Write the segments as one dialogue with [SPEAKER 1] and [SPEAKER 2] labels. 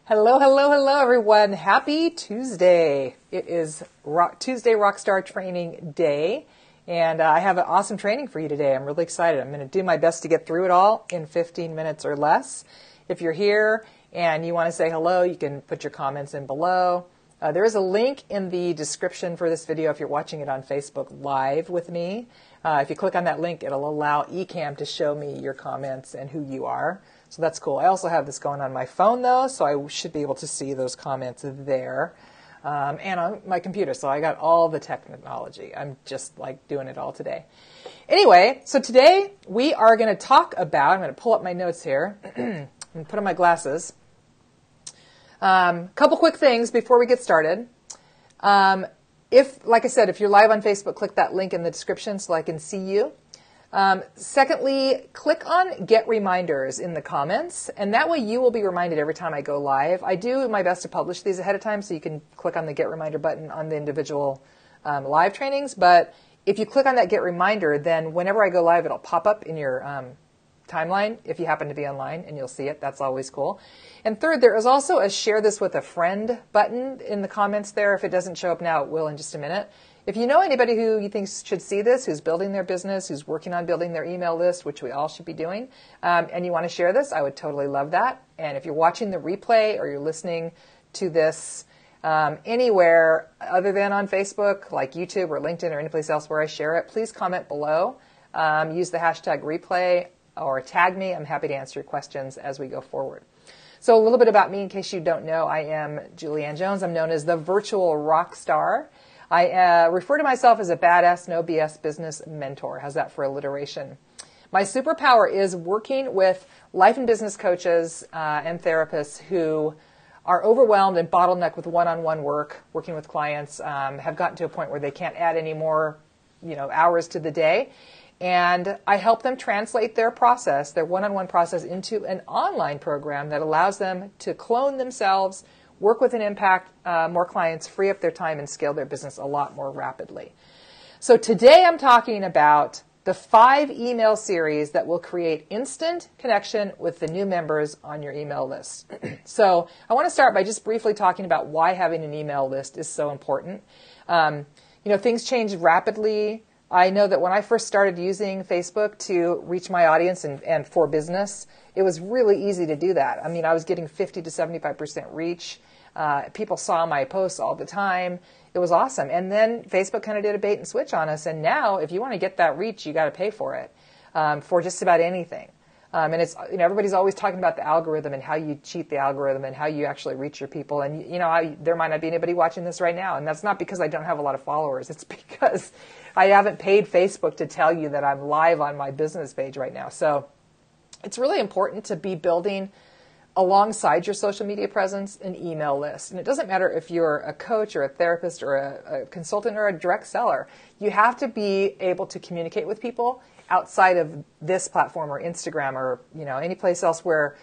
[SPEAKER 1] Hello, hello, hello, everyone. Happy Tuesday. It is Tuesday Rockstar Training Day, and I have an awesome training for you today. I'm really excited. I'm going to do my best to get through it all in 15 minutes or less. If you're here and you want to say hello, you can put your comments in below. There is a link in the description for this video if you're watching it on Facebook Live with me. If you click on that link, it'll allow Ecamm to show me your comments and who you are. So that's cool. I also have this going on my phone, though, so I should be able to see those comments there. And on my computer, so I got all the technology. I'm just like doing it all today. Anyway, so today we are going to talk about, I'm going to pull up my notes here and put on my glasses. Couple quick things before we get started. Like I said, if you're live on Facebook, click that link in the description so I can see you. Secondly, click on Get Reminders in the comments, and that way you will be reminded every time I go live. I do my best to publish these ahead of time, so you can click on the Get Reminder button on the individual live trainings. But if you click on that Get Reminder, then whenever I go live, it'll pop up in your timeline if you happen to be online, and you'll see it. That's always cool. And third, there is also a Share This with a Friend button in the comments there. If it doesn't show up now, it will in just a minute. If you know anybody who you think should see this, who's building their business, who's working on building their email list, which we all should be doing, and you want to share this, I would totally love that. And if you're watching the replay or you're listening to this anywhere other than on Facebook, like YouTube or LinkedIn or anyplace else where I share it, please comment below. Use the hashtag replay or tag me. I'm happy to answer your questions as we go forward. So a little bit about me in case you don't know. I am Julianne Jones. I'm known as the virtual rock star. I refer to myself as a badass, no BS business mentor. How's that for alliteration? My superpower is working with life and business coaches and therapists who are overwhelmed and bottlenecked with one-on-one work, working with clients, have gotten to a point where they can't add any more, hours to the day. And I help them translate their process, their one-on-one process, into an online program that allows them to clone themselves, work with an impact, more clients, free up their time, and scale their business a lot more rapidly. So today I'm talking about the 5 email series that will create instant connection with the new members on your email list. So I want to start by just briefly talking about why having an email list is so important. Things change rapidly. I know that when I first started using Facebook to reach my audience and for business, it was really easy to do that. I mean, I was getting 50 to 75% reach. People saw my posts all the time. It was awesome. And then Facebook kind of did a bait and switch on us. And now, if you want to get that reach, you got to pay for it for just about anything. And it's everybody's always talking about the algorithm and how you cheat the algorithm and how you actually reach your people. And there might not be anybody watching this right now, and that's not because I don't have a lot of followers. It's because I haven't paid Facebook to tell you that I'm live on my business page right now. So it's really important to be building alongside your social media presence an email list. And it doesn't matter if you're a coach or a therapist or a consultant or a direct seller. You have to be able to communicate with people outside of this platform or Instagram or any place else where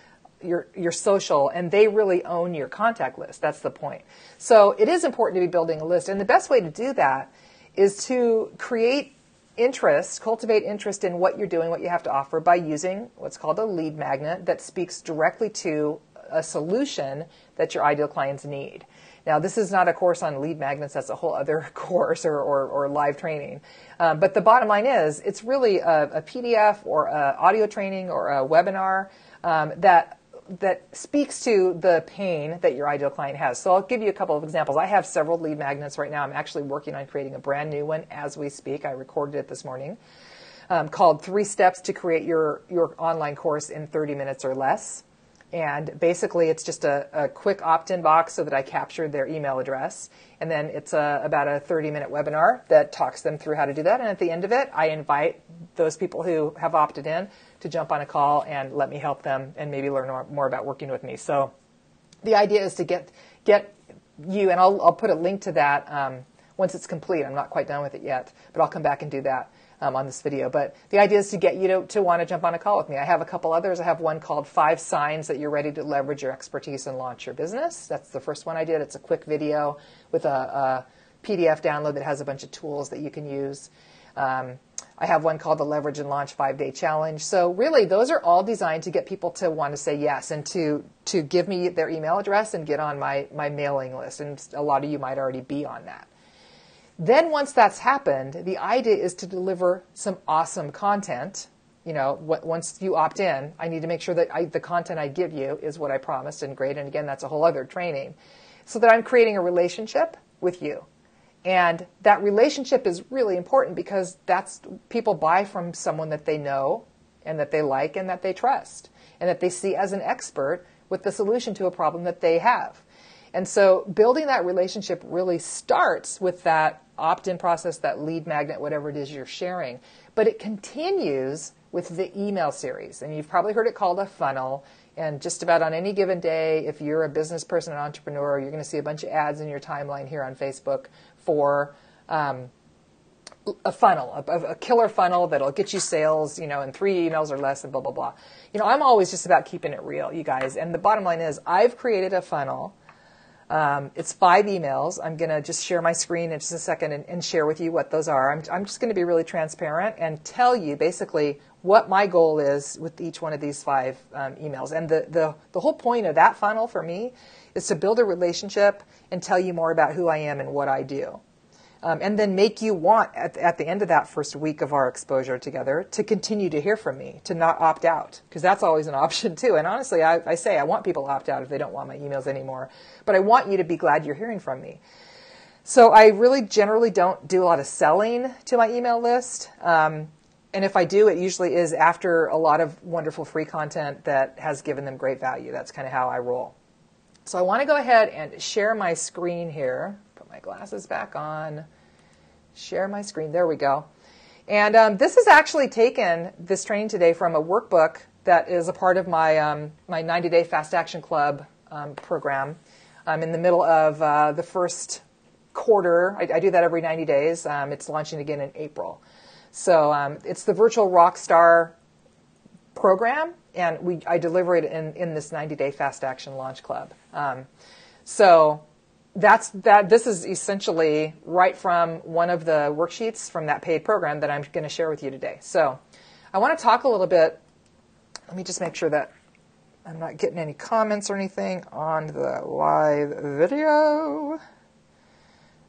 [SPEAKER 1] you're social, and they really own your contact list. That's the point. So it is important to be building a list. And the best way to do that is to cultivate interest in what you're doing, what you have to offer, by using what's called a lead magnet that speaks directly to a solution that your ideal clients need. Now, this is not a course on lead magnets. That's a whole other course or live training. But the bottom line is it's really a PDF or a audio training or a webinar that speaks to the pain that your ideal client has. So I'll give you a couple of examples. I have several lead magnets right now. I'm actually working on creating a brand new one as we speak. I recorded it this morning, called 3 Steps to Create Your Online Course in 30 Minutes or Less. And basically, it's just a quick opt-in box so that I capture their email address. And then it's about a 30-minute webinar that talks them through how to do that. And at the end of it, I invite those people who have opted in to jump on a call and let me help them and maybe learn more about working with me. So the idea is to get you, and I'll put a link to that once it's complete. I'm not quite done with it yet, but I'll come back and do that on this video. But the idea is to get you to want to jump on a call with me. I have a couple others. I have one called 5 Signs That You're Ready to Leverage Your Expertise and Launch Your Business. That's the first one I did. It's a quick video with a PDF download that has a bunch of tools that you can use. I have one called the Leverage and Launch 5-Day Challenge. So really, those are all designed to get people to want to say yes and to give me their email address and get on my mailing list. And a lot of you might already be on that. Then once that's happened, the idea is to deliver some awesome content. Once you opt in, I need to make sure that the content I give you is what I promised and great. And again, that's a whole other training. So that I'm creating a relationship with you. And that relationship is really important because that's people buy from someone that they know and that they like and that they trust and that they see as an expert with the solution to a problem that they have. And so building that relationship really starts with that opt-in process, that lead magnet, whatever it is you're sharing. But it continues with the email series. And you've probably heard it called a funnel. And just about on any given day, if you're a business person, an entrepreneur, you're going to see a bunch of ads in your timeline here on Facebook for a funnel, a killer funnel that'll get you sales, in 3 emails or less and blah, blah, blah. I'm always just about keeping it real, you guys. And the bottom line is I've created a funnel. It's 5 emails. I'm going to just share my screen in just a second and share with you what those are. I'm just going to be really transparent and tell you basically what my goal is with each one of these 5 emails. And the whole point of that funnel for me is to build a relationship and tell you more about who I am and what I do. And then make you want, at the end of that first week of our exposure together, to continue to hear from me, to not opt out, because that's always an option too. And honestly, I say I want people to opt out if they don't want my emails anymore. But I want you to be glad you're hearing from me. So I really generally don't do a lot of selling to my email list. And if I do, it usually is after a lot of wonderful free content that has given them great value. That's kind of how I roll. So I want to go ahead and share my screen here. Put my glasses back on. Share my screen. There we go. And this is actually taken, this training today, from a workbook that is a part of my my 90-day Fast Action Club program. I'm in the middle of the first quarter. I do that every 90 days. It's launching again in April. So it's the Virtual Rockstar program, and I deliver it in this 90-day Fast Action Launch Club. So this is essentially right from one of the worksheets from that paid program that I'm going to share with you today. So I want to talk a little bit. Let me just make sure that I'm not getting any comments or anything on the live video.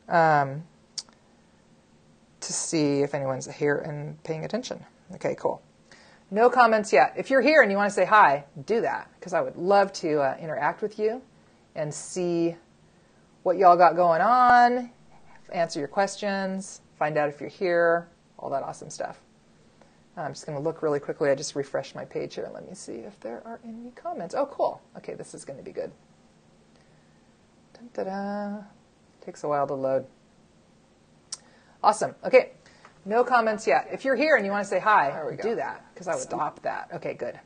[SPEAKER 1] To see if anyone's here and paying attention. Okay, cool. No comments yet. If you're here and you want to say hi, do that, because I would love to interact with you and see what y'all got going on, answer your questions, find out if you're here, all that awesome stuff. I'm just going to look really quickly. I just refreshed my page here. Let me see if there are any comments. Oh, cool. Okay, this is going to be good. Dun-da-da. Takes a while to load. Awesome. Okay. No comments yet. If you're here and you want to say hi, do that, because I would stop that. Okay, good.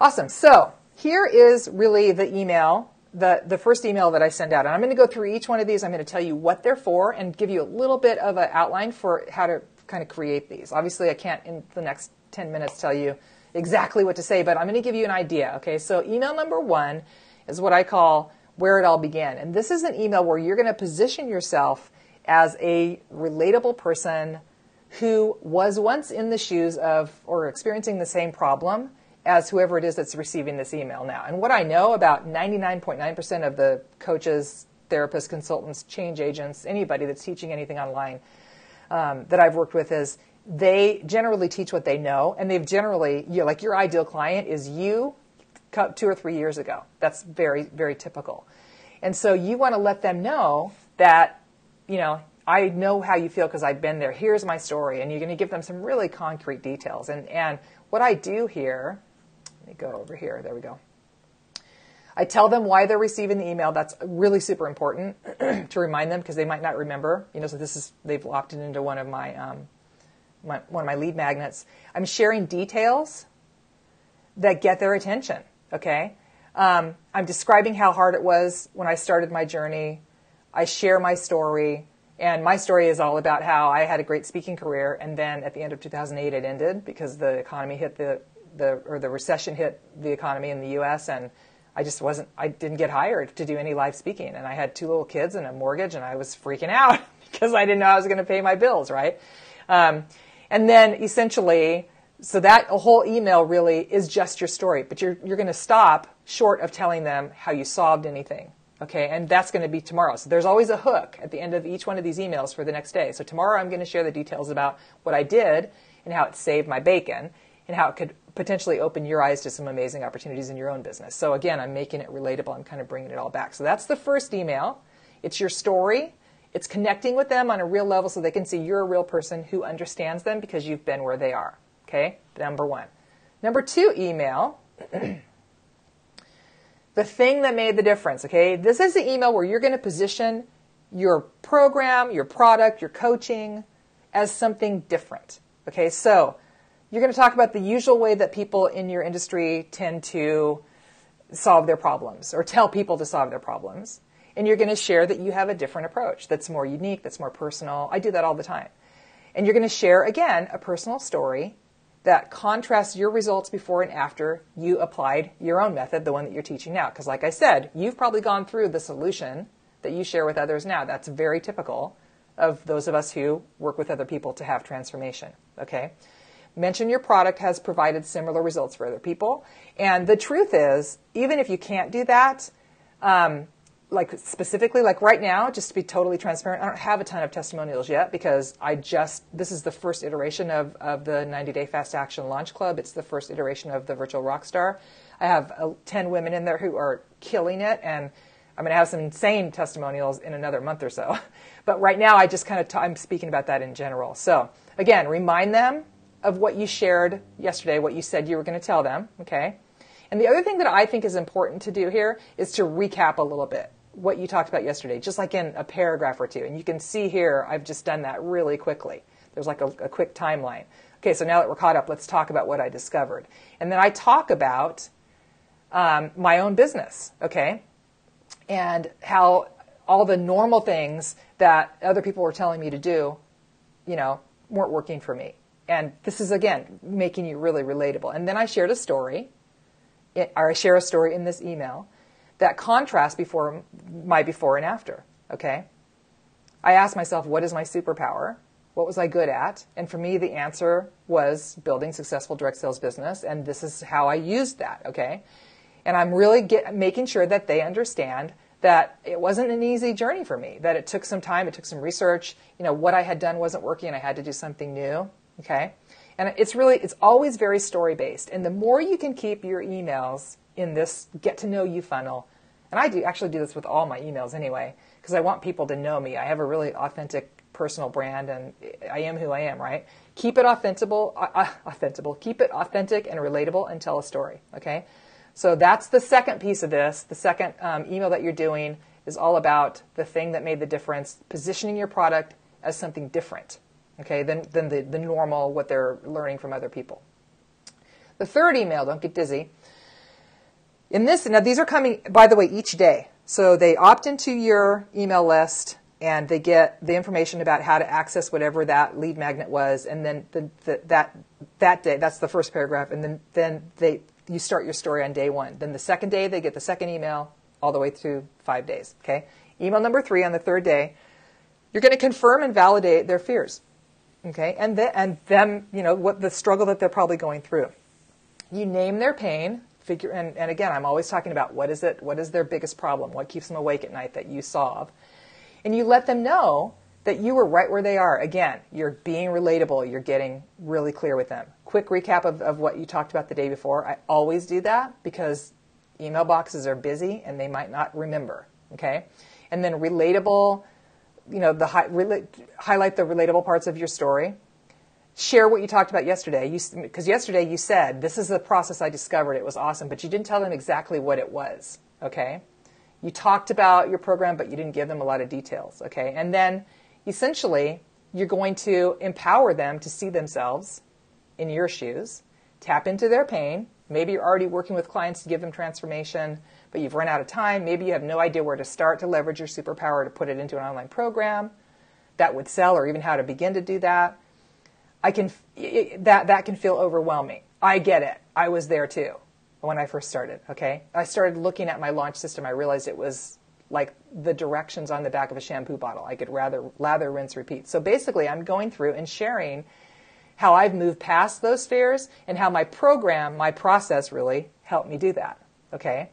[SPEAKER 1] Awesome. So here is really the email, the first email that I send out. And I'm going to go through each one of these. I'm going to tell you what they're for and give you a little bit of an outline for how to kind of create these. Obviously, I can't in the next 10 minutes tell you exactly what to say, but I'm going to give you an idea. Okay, so email number 1 is what I call where it all began. And this is an email where you're going to position yourself as a relatable person who was once in the shoes of or experiencing the same problem as whoever it is that's receiving this email now. And what I know about 99.9% of the coaches, therapists, consultants, change agents, anybody that's teaching anything online that I've worked with is they generally teach what they know, and they've generally, like your ideal client is you 2 or 3 years ago. That's very, very typical. And so you want to let them know that, I know how you feel because I've been there. Here's my story. And you're going to give them some really concrete details. And what I do here, let me go over here. There we go. I tell them why they're receiving the email. That's really super important to remind them because they might not remember. So they've opted into one of my one of my lead magnets. I'm sharing details that get their attention. Okay. I'm describing how hard it was when I started my journey. I share my story, and my story is all about how I had a great speaking career, and then at the end of 2008 it ended because the economy hit the recession hit the economy in the U.S. and I didn't get hired to do any live speaking, and I had 2 little kids and a mortgage, and I was freaking out because I didn't know I was going to pay my bills, right? And And then essentially, so that whole email really is just your story, but you're going to stop short of telling them how you solved anything. Okay, and that's going to be tomorrow. So there's always a hook at the end of each one of these emails for the next day. So tomorrow I'm going to share the details about what I did and how it saved my bacon and how it could potentially open your eyes to some amazing opportunities in your own business. So again, I'm making it relatable. I'm kind of bringing it all back. So that's the first email. It's your story. It's connecting with them on a real level so they can see you're a real person who understands them because you've been where they are. Okay, number one. Number two email, the thing that made the difference. Okay, this is the email where you're going to position your program, your product, your coaching as something different. Okay, so you're going to talk about the usual way that people in your industry tend to solve their problems or tell people to solve their problems. And you're going to share that you have a different approach that's more unique, that's more personal. I do that all the time. And you're going to share, again, a personal story that contrasts your results before and after you applied your own method, the one that you're teaching now. Because like I said, you've probably gone through the solution that you share with others now. That's very typical of those of us who work with other people to have transformation. Okay? Mention your product has provided similar results for other people. And the truth is, even if you can't do that, like specifically, like right now, just to be totally transparent, I don't have a ton of testimonials yet because this is the first iteration of the 90-Day Fast Action Launch Club. It's the first iteration of the Virtual Rockstar. I have 10 women in there who are killing it, and I'm going to have some insane testimonials in another month or so. But right now, I just I'm speaking about that in general. So again, remind them of what you shared yesterday, what you said you were going to tell them, okay? And the other thing that I think is important to do here is to recap a little bit what you talked about yesterday, just like in a paragraph or two. And you can see here, I've just done that really quickly. There's like a quick timeline. Okay, so now that we're caught up, let's talk about what I discovered. And then I talk about my own business, okay? And how all the normal things that other people were telling me to do, weren't working for me. And this is, again, making you really relatable. And then I shared a story, I share a story in this email that contrasts before and after, okay? I asked myself, what is my superpower? What was I good at? And for me, the answer was building successful direct sales business, and this is how I used that, okay? And I'm really making sure that they understand that it wasn't an easy journey for me, that it took some time, it took some research. What I had done wasn't working, and I had to do something new, okay? And it's always very story-based. And the more you can keep your emails in this get-to-know-you funnel, and I actually do this with all my emails anyway, because I want people to know me. I have a really authentic personal brand, and I am who I am, right? Keep it keep it authentic and relatable, and tell a story, okay? So that's the second piece of this. The second email that you're doing is all about the thing that made the difference, positioning your product as something different, okay, than the normal, what they're learning from other people. The third email, don't get dizzy. Now these are coming, by the way, each day. So they opt into your email list, and they get the information about how to access whatever that lead magnet was, and then that day, that's the first paragraph, and then you start your story on day one. Then the second day, they get the second email all the way through 5 days, okay? Email number 3 on the third day, you're going to confirm and validate their fears, okay? And them, what the struggle that they're probably going through. You name their pain, and again, I'm always talking about what is their biggest problem, what keeps them awake at night that you solve. And you let them know that you were right where they are. Again, you're being relatable. You're getting really clear with them. Quick recap of what you talked about the day before. I always do that because email boxes are busy and they might not remember, okay? And then relatable, highlight the relatable parts of your story. Share what you talked about yesterday. Because yesterday you said, this is the process I discovered. It was awesome. But you didn't tell them exactly what it was, okay? You talked about your program, but you didn't give them a lot of details, okay? And then essentially, you're going to empower them to see themselves in your shoes, tap into their pain. Maybe you're already working with clients to give them transformation, but you've run out of time. Maybe you have no idea where to start to leverage your superpower to put it into an online program that would sell, or even how to begin to do that. That can feel overwhelming. I get it. I was there too when I first started, okay? I started looking at my launch system. I realized it was like the directions on the back of a shampoo bottle. I could lather, rinse, repeat. So basically, I'm going through and sharing how I've moved past those fears, and how my program, my process really helped me do that. Okay?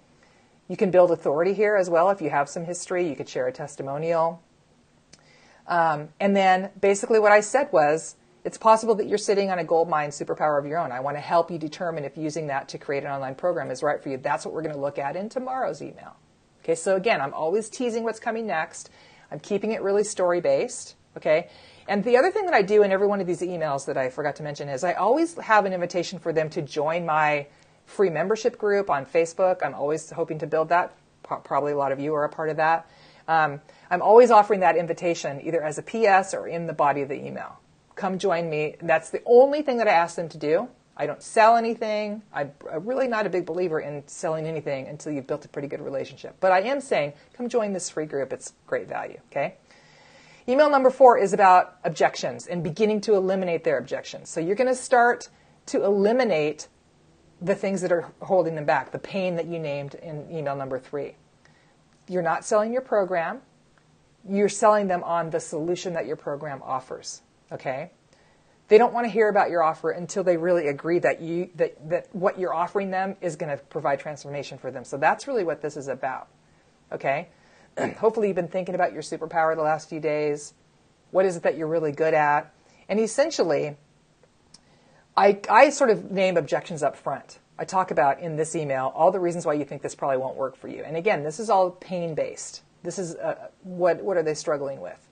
[SPEAKER 1] You can build authority here as well. If you have some history, you could share a testimonial. And then basically what I said was, it's possible that you're sitting on a gold mine superpower of your own. I want to help you determine if using that to create an online program is right for you. That's what we're going to look at in tomorrow's email. Okay, so again, I'm always teasing what's coming next. I'm keeping it really story-based. Okay, and the other thing that I do in every one of these emails that I forgot to mention is I always have an invitation for them to join my free membership group on Facebook. I'm always hoping to build that. Probably a lot of you are a part of that. I'm always offering that invitation either as a PS or in the body of the email. Come join me. That's the only thing that I ask them to do. I don't sell anything. I'm really not a big believer in selling anything until you've built a pretty good relationship. But I am saying, come join this free group. It's great value. Okay. Email number 4 is about objections and beginning to eliminate their objections. So you're going to start to eliminate the things that are holding them back, the pain that you named in email number 3. You're not selling your program. You're selling them on the solution that your program offers. Okay? They don't want to hear about your offer until they really agree that that what you're offering them is going to provide transformation for them. So that's really what this is about. Okay? Hopefully you've been thinking about your superpower the last few days. What is it that you're really good at? And essentially, I sort of name objections up front. I talk about in this email all the reasons why you think this probably won't work for you. And again, this is all pain-based. This is what are they struggling with?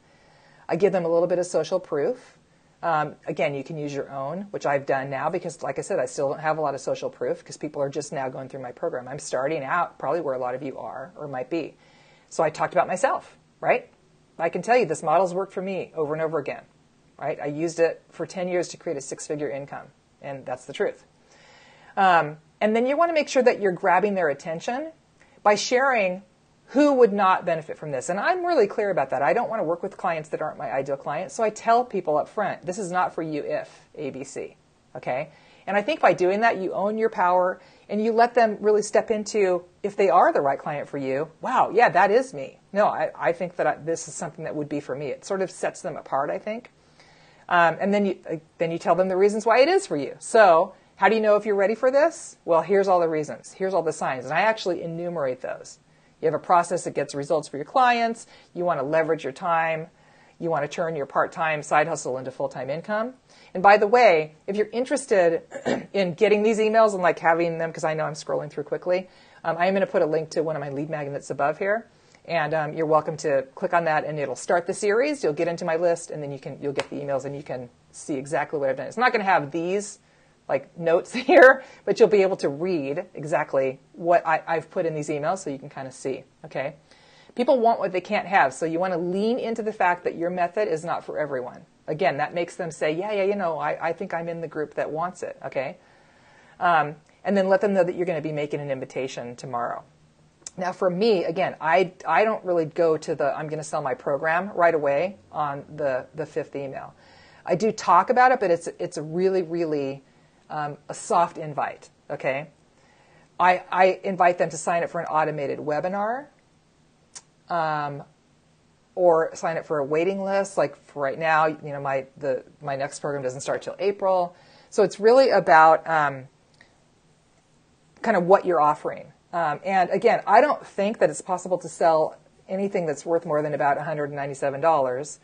[SPEAKER 1] I give them a little bit of social proof. Again, you can use your own, which I've done now because, like I said, I still don't have a lot of social proof because people are just now going through my program. I'm starting out probably where a lot of you are or might be. So I talked about myself, right? I can tell you this model's worked for me over and over again, right? I used it for 10 years to create a 6-figure income, and that's the truth. And then you want to make sure that you're grabbing their attention by sharing who would not benefit from this. And I'm really clear about that. I don't want to work with clients that aren't my ideal clients, so I tell people up front, this is not for you if ABC, okay? And I think by doing that, you own your power and you let them really step into, if they are the right client for you, wow, yeah, that is me. No, I think that this is something that would be for me. It sort of sets them apart, I think. And then you tell them the reasons why it is for you. So how do you know if you're ready for this? Well, here's all the reasons. Here's all the signs. And I actually enumerate those. You have a process that gets results for your clients. You want to leverage your time. You want to turn your part-time side hustle into full-time income. And by the way, if you're interested in getting these emails and like having them, because I know I'm scrolling through quickly, I am going to put a link to one of my lead magnets above here. And you're welcome to click on that, and it'll start the series. You'll get into my list, and then you'll get the emails, and you can see exactly what I've done. It's not going to have these like notes here, but you'll be able to read exactly what I've put in these emails so you can kind of see, okay? People want what they can't have, so you want to lean into the fact that your method is not for everyone. Again, that makes them say, yeah, you know, I think I'm in the group that wants it, okay? And then let them know that you're going to be making an invitation tomorrow. Now for me, again, I don't really go to the I'm going to sell my program right away on the 5th email. I do talk about it, but it's a really, really a soft invite, okay? I invite them to sign up for an automated webinar or sign up for a waiting list. Like for right now, you know, my next program doesn't start till April. So it's really about kind of what you're offering. And again, I don't think that it's possible to sell anything that's worth more than about $197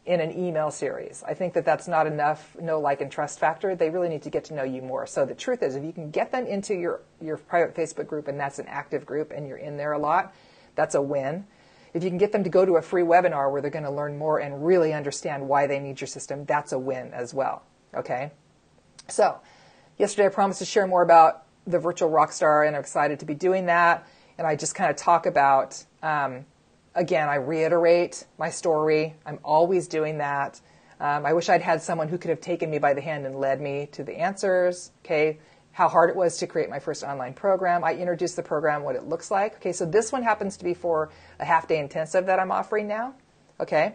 [SPEAKER 1] in an email series. I think that that's not enough know, like, and trust factor. They really need to get to know you more. So the truth is, if you can get them into your private Facebook group, and that's an active group, and you're in there a lot, that's a win. If you can get them to go to a free webinar where they're going to learn more and really understand why they need your system, that's a win as well, okay? So yesterday I promised to share more about the Virtual Rockstar, and I'm excited to be doing that. And I just kind of talk about, again, I reiterate my story. I'm always doing that. I wish I'd had someone who could have taken me by the hand and led me to the answers, okay, how hard it was to create my first online program. I introduced the program, what it looks like. Okay, so this one happens to be for a half-day intensive that I'm offering now, okay?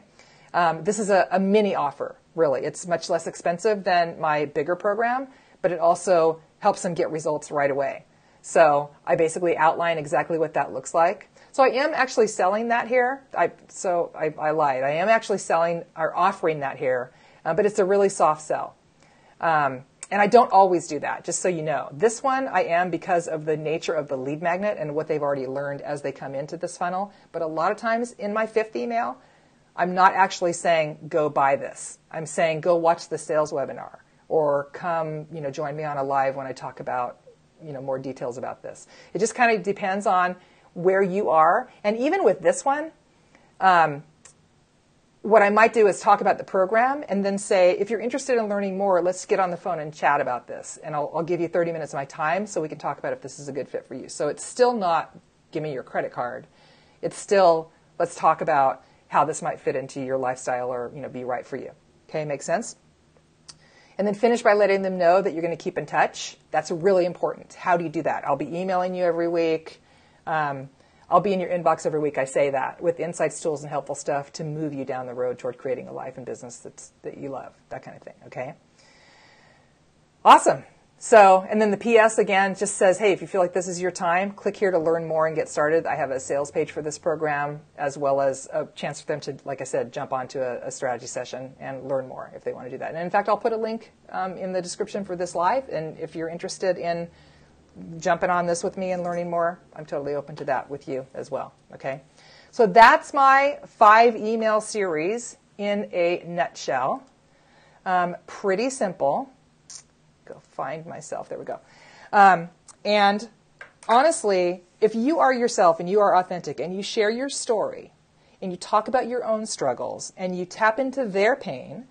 [SPEAKER 1] This is a mini offer, really. It's much less expensive than my bigger program, but it also helps them get results right away. So I basically outline exactly what that looks like. So I am actually selling that here. I lied. I am actually selling or offering that here, but it's a really soft sell. And I don't always do that, just so you know. This one I am because of the nature of the lead magnet and what they've already learned as they come into this funnel. But a lot of times in my 5th email, I'm not actually saying, go buy this. I'm saying, go watch the sales webinar, or come, join me on a live when I talk about, more details about this. It just kind of depends on where you are. And even with this one, what I might do is talk about the program and then say, if you're interested in learning more, let's get on the phone and chat about this. And I'll give you 30 minutes of my time so we can talk about if this is a good fit for you. So it's still not, give me your credit card. It's still, let's talk about how this might fit into your lifestyle or, be right for you. Okay, make sense? And then finish by letting them know that you're going to keep in touch. That's really important. How do you do that? I'll be emailing you every week. I'll be in your inbox every week. I say that with insights, tools, and helpful stuff to move you down the road toward creating a life and business that you love, that kind of thing. Okay? Awesome. So, and then the PS again just says, hey, if you feel like this is your time, click here to learn more and get started. I have a sales page for this program, as well as a chance for them to, like I said, jump onto a strategy session and learn more if they want to do that. And in fact, I'll put a link in the description for this live. And if you're interested in jumping on this with me and learning more, I'm totally open to that with you as well. Okay? So that's my 5 email series in a nutshell. Pretty simple. Go find myself. There we go. And honestly, if you are yourself and you are authentic and you share your story and you talk about your own struggles and you tap into their pain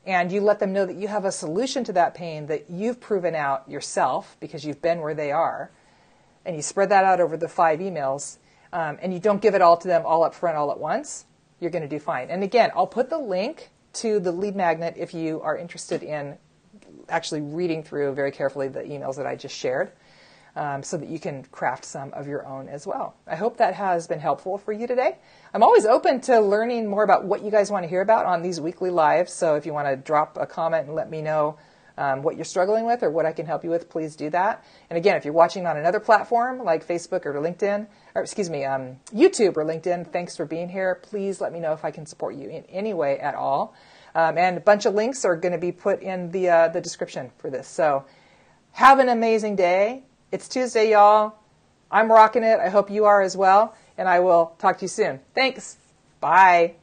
[SPEAKER 1] and you let them know that you have a solution to that pain that you've proven out yourself because you've been where they are, and you spread that out over the 5 emails, and you don't give it all to them all up front all at once, you're going to do fine. And again, I'll put the link to the lead magnet if you are interested in actually reading through very carefully the emails that I just shared, so that you can craft some of your own as well. I hope that has been helpful for you today. I'm always open to learning more about what you guys want to hear about on these weekly lives, so if you want to drop a comment and let me know what you're struggling with or what I can help you with, please do that. And again, if you're watching on another platform like Facebook or LinkedIn, or YouTube or LinkedIn, thanks for being here. Please let me know if I can support you in any way at all. And a bunch of links are going to be put in the description for this. So have an amazing day. It's Tuesday, y'all. I'm rocking it. I hope you are as well. And I will talk to you soon. Thanks. Bye.